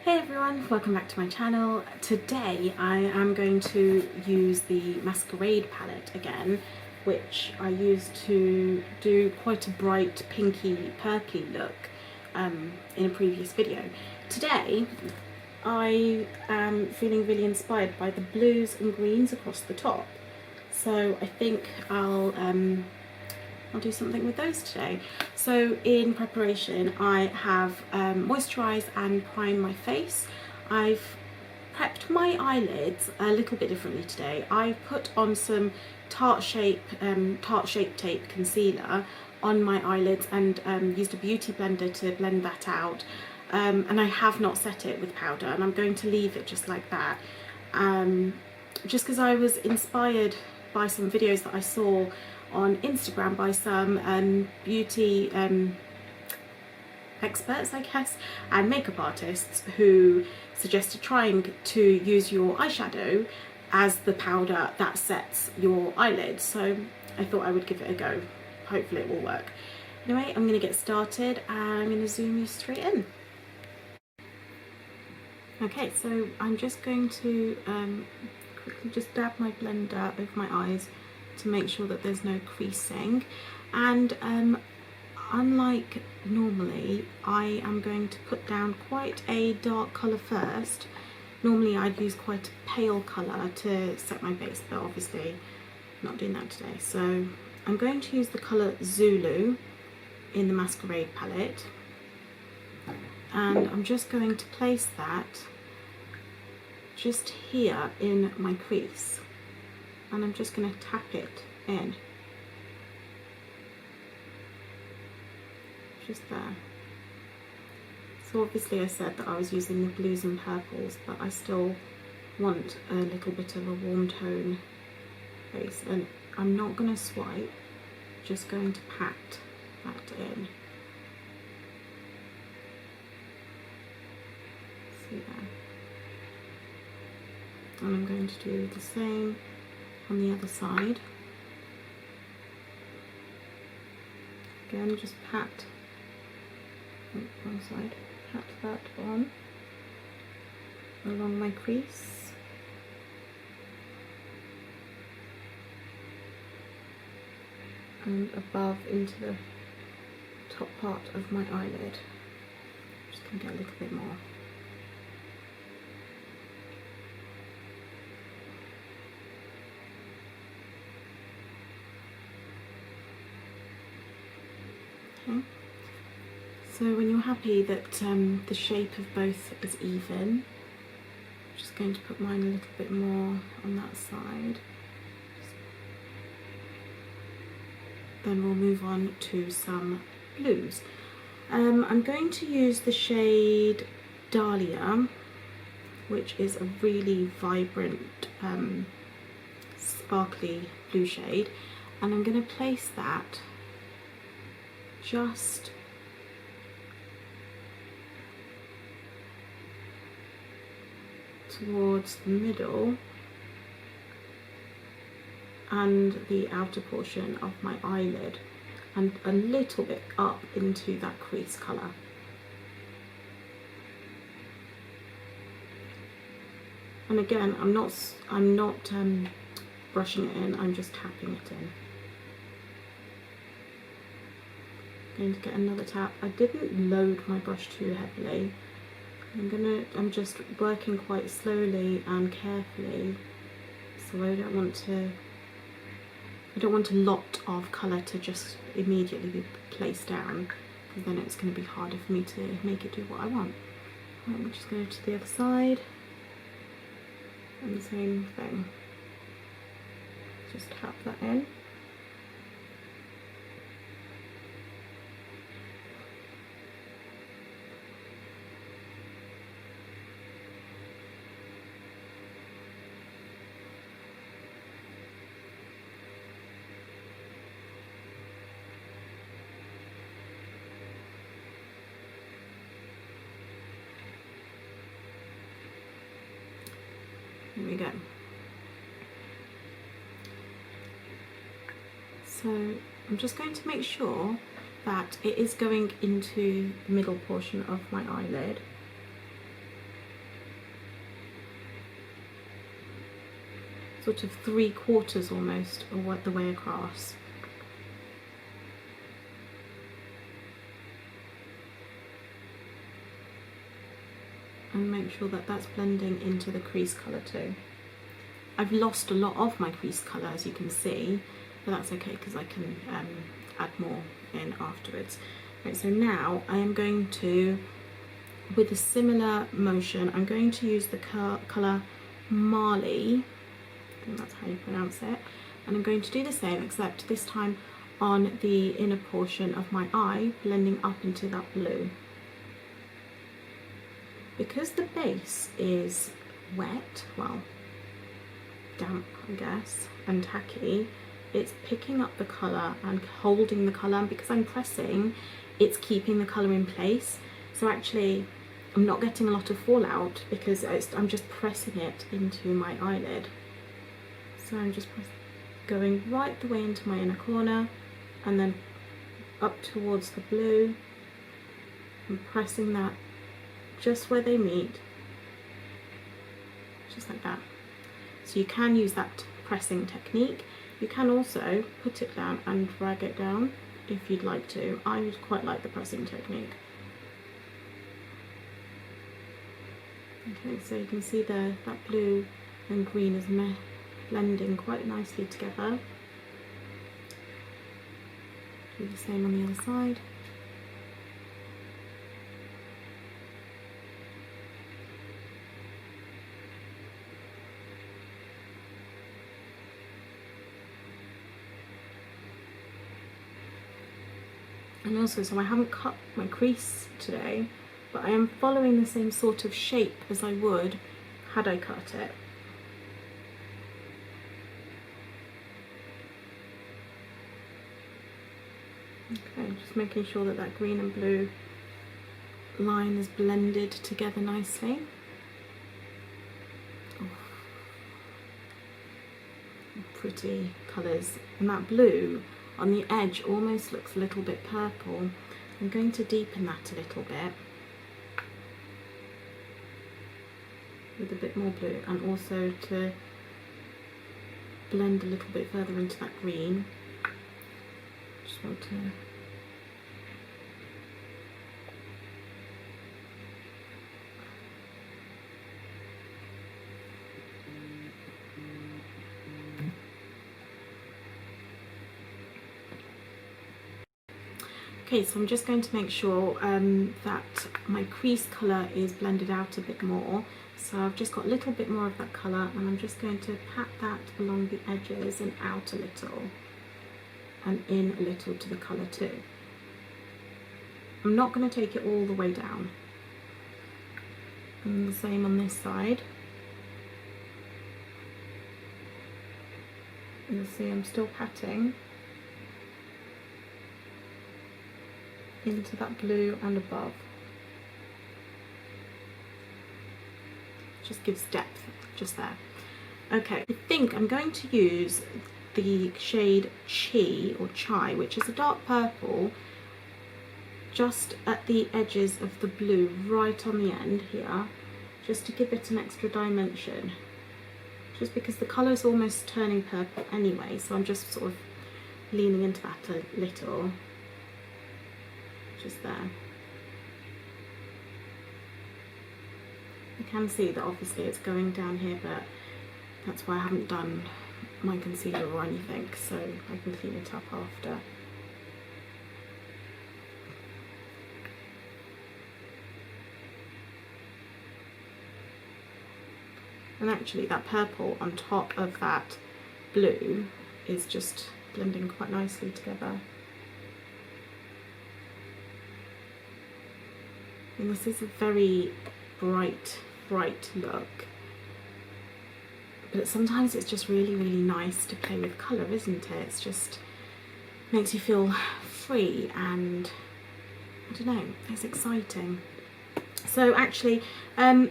Hey everyone, welcome back to my channel. Today I am going to use the Masquerade palette again, which I used to do quite a bright pinky purpley look in a previous video. Today I am feeling really inspired by the blues and greens across the top, so I think I'll do something with those today. So in preparation I have moisturised and primed my face. I've prepped my eyelids a little bit differently today. I've put on some Tarte Shape Tape concealer on my eyelids and used a beauty blender to blend that out, and I have not set it with powder, and I'm going to leave it just like that, just because I was inspired by some videos that I saw on Instagram by some beauty experts, I guess, and makeup artists who suggested trying to use your eyeshadow as the powder that sets your eyelids. So I thought I would give it a go. Hopefully it will work. Anyway, I'm going to get started and I'm going to zoom you straight in. Okay, so I'm just going to quickly just dab my blender over my eyes to make sure that there's no creasing, and unlike normally I am going to put down quite a dark colour first. Normally I'd use quite a pale colour to set my base, but obviously I'm not doing that today. So I'm going to use the colour Zulu in the Masquerade palette, and I'm just going to place that just here in my crease, and I'm just going to tap it in, just there. So obviously I said that I was using the blues and purples, but I still want a little bit of a warm tone face, and I'm not going to swipe, just going to pat that in. See there? And I'm going to do the same on the other side. Again, just pat, wrong side, pat that on along my crease. And above into the top part of my eyelid. Just going to get a little bit more. Okay. So when you're happy that the shape of both is even, I'm just going to put mine a little bit more on that side. Then we'll move on to some blues. I'm going to use the shade Dahlia, which is a really vibrant sparkly blue shade, and I'm going to place that just towards the middle and the outer portion of my eyelid, and a little bit up into that crease colour. And again, I'm not brushing it in, I'm just tapping it in. Going to get another tap. I didn't load my brush too heavily. I'm just working quite slowly and carefully, so I don't want a lot of colour to just immediately be placed down, because then it's going to be harder for me to make it do what I want. Right, we'll just go to the other side and the same thing. Just tap that in. There we go. So I'm just going to make sure that it is going into the middle portion of my eyelid. sort of 3/4 almost of the way across. And make sure that that's blending into the crease colour too. I've lost a lot of my crease colour, as you can see, but that's okay because I can add more in afterwards. Right, so now I am going to, with a similar motion, I'm going to use the colour Marley, I think that's how you pronounce it, and I'm going to do the same, except this time on the inner portion of my eye, blending up into that blue. Because the base is wet, well, damp I guess, and tacky, it's picking up the colour and holding the colour, and because I'm pressing, it's keeping the colour in place. So actually I'm not getting a lot of fallout because I'm just pressing it into my eyelid. So I'm just going right the way into my inner corner and then up towards the blue and pressing that just where they meet, just like that. So you can use that pressing technique. You can also put it down and drag it down if you'd like to. I would quite like the pressing technique. Okay, so you can see that blue and green is blending quite nicely together. Do the same on the other side. And also, so I haven't cut my crease today, but I am following the same sort of shape as I would had I cut it. Okay, just making sure that that green and blue line is blended together nicely. Oh, pretty colours. And that blue on the edge almost looks a little bit purple. I'm going to deepen that a little bit with a bit more blue, and also to blend a little bit further into that green. Just want to Okay, so I'm just going to make sure that my crease colour is blended out a bit more. So I've just got a little bit more of that colour, and I'm just going to pat that along the edges and out a little, and in a little to the colour too. I'm not going to take it all the way down. And the same on this side. You'll see I'm still patting into that blue and above. Just gives depth just there. Okay, I think I'm going to use the shade Chai, which is a dark purple, just at the edges of the blue, right on the end here, just to give it an extra dimension. Just because the colour is almost turning purple anyway, so I'm just sort of leaning into that a little. Just there. You can see that obviously it's going down here, but that's why I haven't done my concealer or anything, so I can clean it up after. And actually that purple on top of that blue is just blending quite nicely together. And this is a very bright look, but sometimes it's just really nice to play with colour, isn't it? It's just makes you feel free, and I don't know, it's exciting. So actually in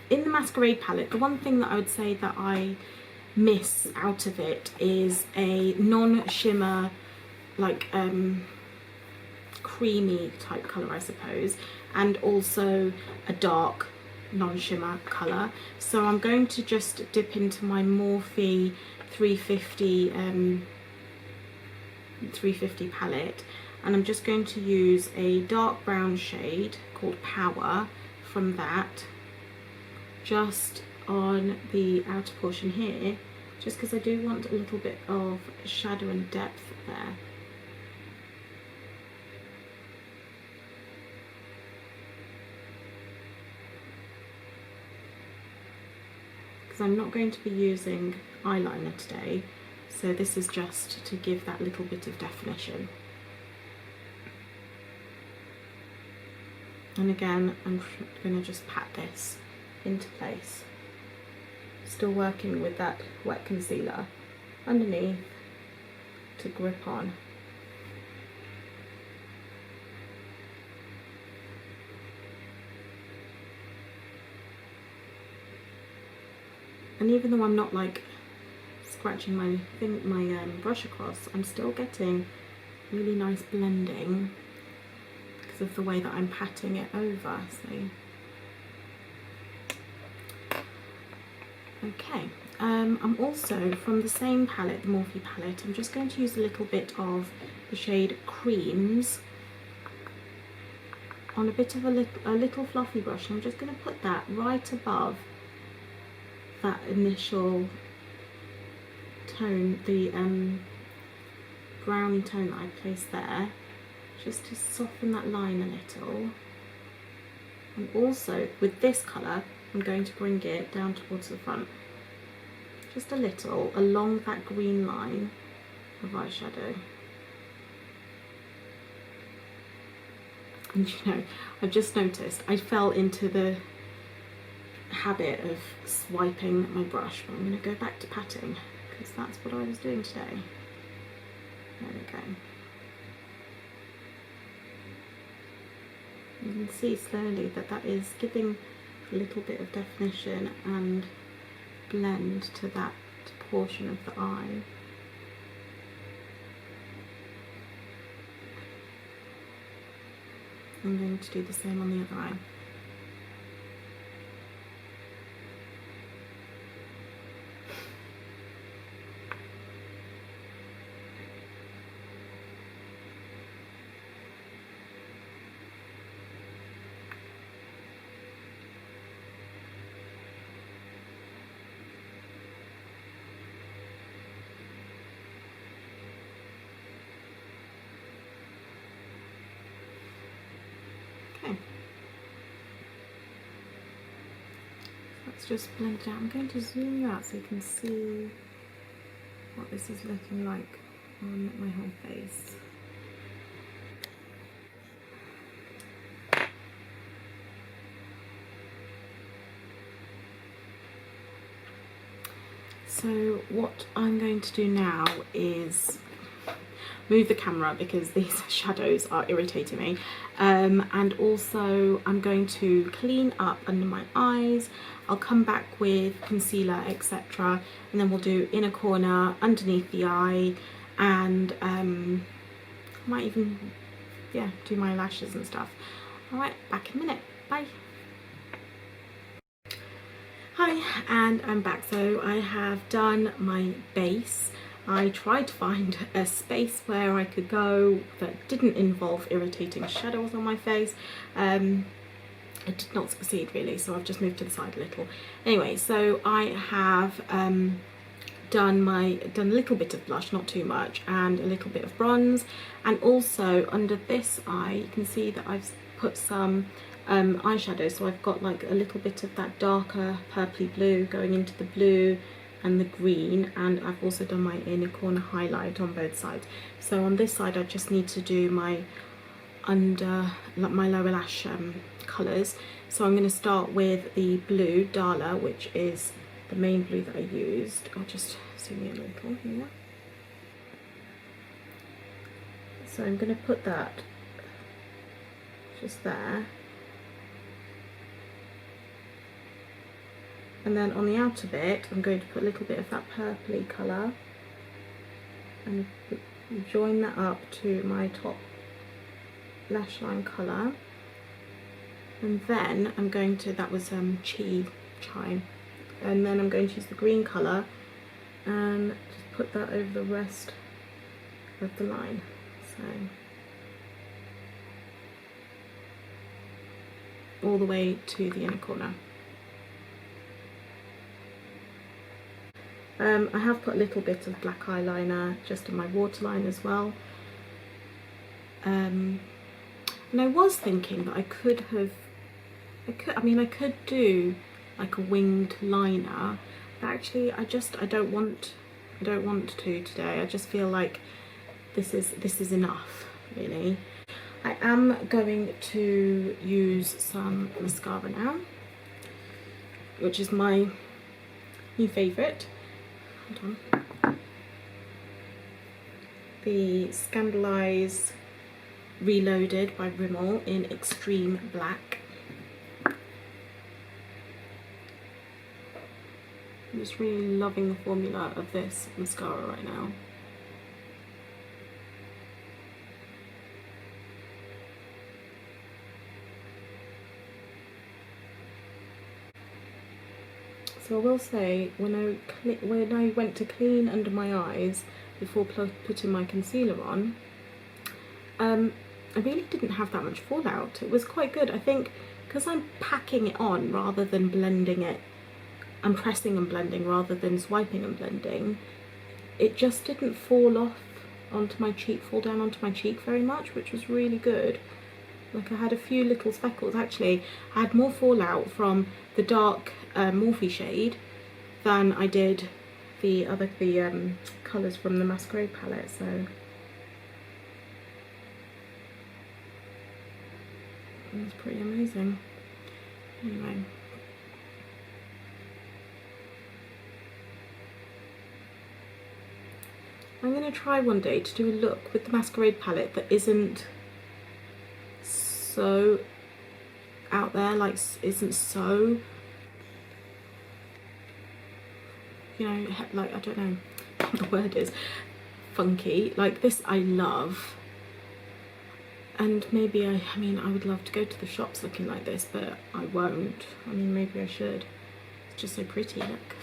the Masquerade palette, the one thing that I would say that I miss out of it is a non-shimmer, like creamy type colour, I suppose, and also a dark non-shimmer colour. So I'm going to just dip into my Morphe 350 palette, and I'm just going to use a dark brown shade called Power from that, just on the outer portion here, just because I do want a little bit of shadow and depth there. Because I'm not going to be using eyeliner today, so this is just to give that little bit of definition. And again, I'm going to just pat this into place. Still working with that wet concealer underneath to grip on. And even though I'm not like scratching my brush across, I'm still getting really nice blending because of the way that I'm patting it over. So okay, I'm also from the same palette, the Morphe palette, I'm just going to use a little bit of the shade Creams on a bit of a little fluffy brush. I'm just going to put that right above that initial tone, the browny tone that I placed there, just to soften that line a little. And also with this colour, I'm going to bring it down towards the front, just a little, along that green line of eyeshadow. And you know, I've just noticed I fell into the habit of swiping my brush, but I'm going to go back to patting because that's what I was doing today. There we go. You can see slowly that that is giving a little bit of definition and blend to that portion of the eye. I'm going to do the same on the other eye. Okay, let's just blend it out. I'm going to zoom you out so you can see what this is looking like on my whole face. So what I'm going to do now is move the camera because these shadows are irritating me, and also I'm going to clean up under my eyes. I'll come back with concealer, etc., and then we'll do inner corner, underneath the eye, and might even do my lashes and stuff. Alright, back in a minute. Bye. Hi, and I'm back. So I have done my base. I tried to find a space where I could go that didn't involve irritating shadows on my face. It did not succeed really, so I've just moved to the side a little. Anyway, so I have done a little bit of blush, not too much, and a little bit of bronze, and also under this eye you can see that I've put some eyeshadow. So I've got like a little bit of that darker purpley blue going into the blue and the green, and I've also done my inner corner highlight on both sides. So on this side I just need to do my my lower lash colours. So I'm going to start with the blue Dala, which is the main blue that I used. I'll just zoom in a little here. So I'm going to put that just there. And then on the outer bit, I'm going to put a little bit of that purpley colour and join that up to my top lash line colour. And then I'm going to, that was chai, and then I'm going to use the green colour and just put that over the rest of the line. So all the way to the inner corner. I have put a little bit of black eyeliner just in my waterline as well. And I was thinking that I could do like a winged liner, but actually I don't want to today. I just feel like this is enough, really. I am going to use some mascara now, which is my new favourite. Hold on. The Scandaleyes Reloaded by Rimmel in Extreme Black. I'm just really loving the formula of this mascara right now. So I will say, when I went to clean under my eyes before putting my concealer on, I really didn't have that much fallout. It was quite good. I think because I'm packing it on rather than blending it, I'm pressing and blending rather than swiping and blending, it just didn't fall off onto my cheek, fall down onto my cheek very much, which was really good. Like, I had a few little speckles. Actually, I had more fallout from the dark Morphe shade than I did the colours from the Masquerade palette, so it was pretty amazing. Anyway, I'm going to try one day to do a look with the Masquerade palette that isn't so out there, like isn't so, you know, like, I don't know what the word is, funky. Like this I love, and maybe I mean I would love to go to the shops looking like this, but I won't. I mean, maybe I should. It's just so pretty, look.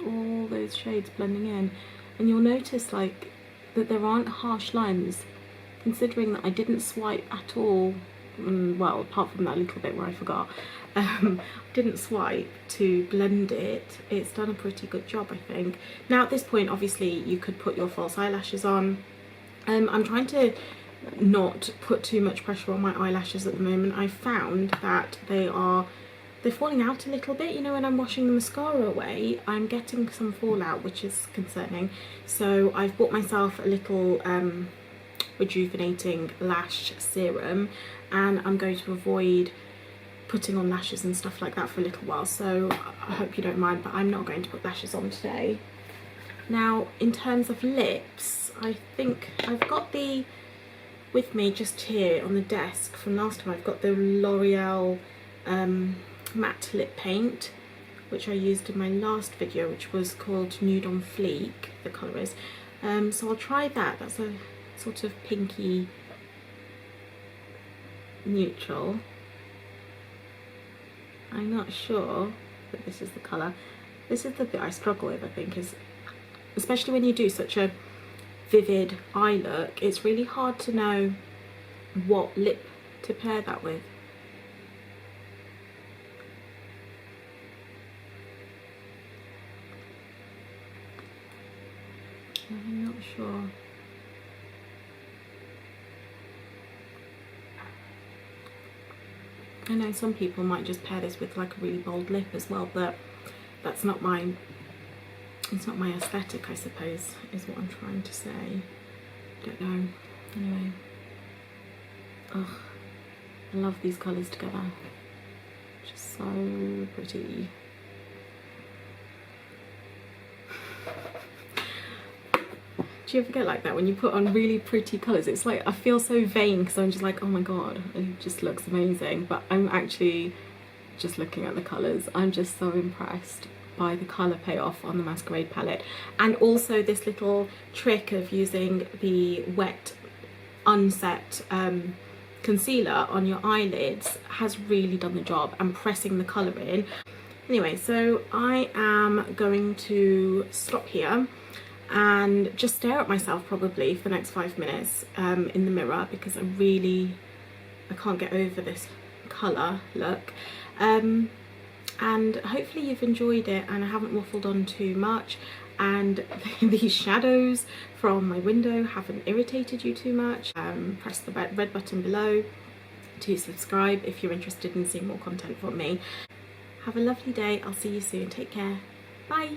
All those shades blending in, and you'll notice like that there aren't harsh lines, considering that I didn't swipe at all. Well, apart from that little bit where I forgot, didn't swipe to blend it. It's done a pretty good job, I think. Now at this point, obviously you could put your false eyelashes on. I'm trying to not put too much pressure on my eyelashes at the moment. I found that they're falling out a little bit. You know, when I'm washing the mascara away, I'm getting some fallout, which is concerning. So I've bought myself a little rejuvenating lash serum, and I'm going to avoid putting on lashes and stuff like that for a little while. So I hope you don't mind, but I'm not going to put lashes on today. Now, in terms of lips, I think I've got the, with me just here on the desk from last time, I've got the L'Oreal matte lip paint, which I used in my last video, which was called Nude on Fleek, the colour is. So I'll try that. That's a sort of pinky neutral. I'm not sure that this is the colour. This is the bit I struggle with, I think, is especially when you do such a vivid eye look, it's really hard to know what lip to pair that with. I'm not sure. I know some people might just pair this with like a really bold lip as well, but that's not my, it's not my aesthetic, I suppose, is what I'm trying to say. Don't know. Anyway. Ugh. I love these colours together. Just so pretty. Do you ever get like that when you put on really pretty colours? It's like I feel so vain because I'm just like, oh my god, it just looks amazing. But I'm actually just looking at the colours. I'm just so impressed. by the colour payoff on the Masquerade palette, and also this little trick of using the wet unset concealer on your eyelids has really done the job, and pressing the colour in. Anyway, so I am going to stop here and just stare at myself probably for the next 5 minutes in the mirror, because I can't get over this colour look. And hopefully you've enjoyed it and I haven't waffled on too much, and these shadows from my window haven't irritated you too much. Press the red button below to subscribe if you're interested in seeing more content from me. Have a lovely day. I'll see you soon. Take care. Bye.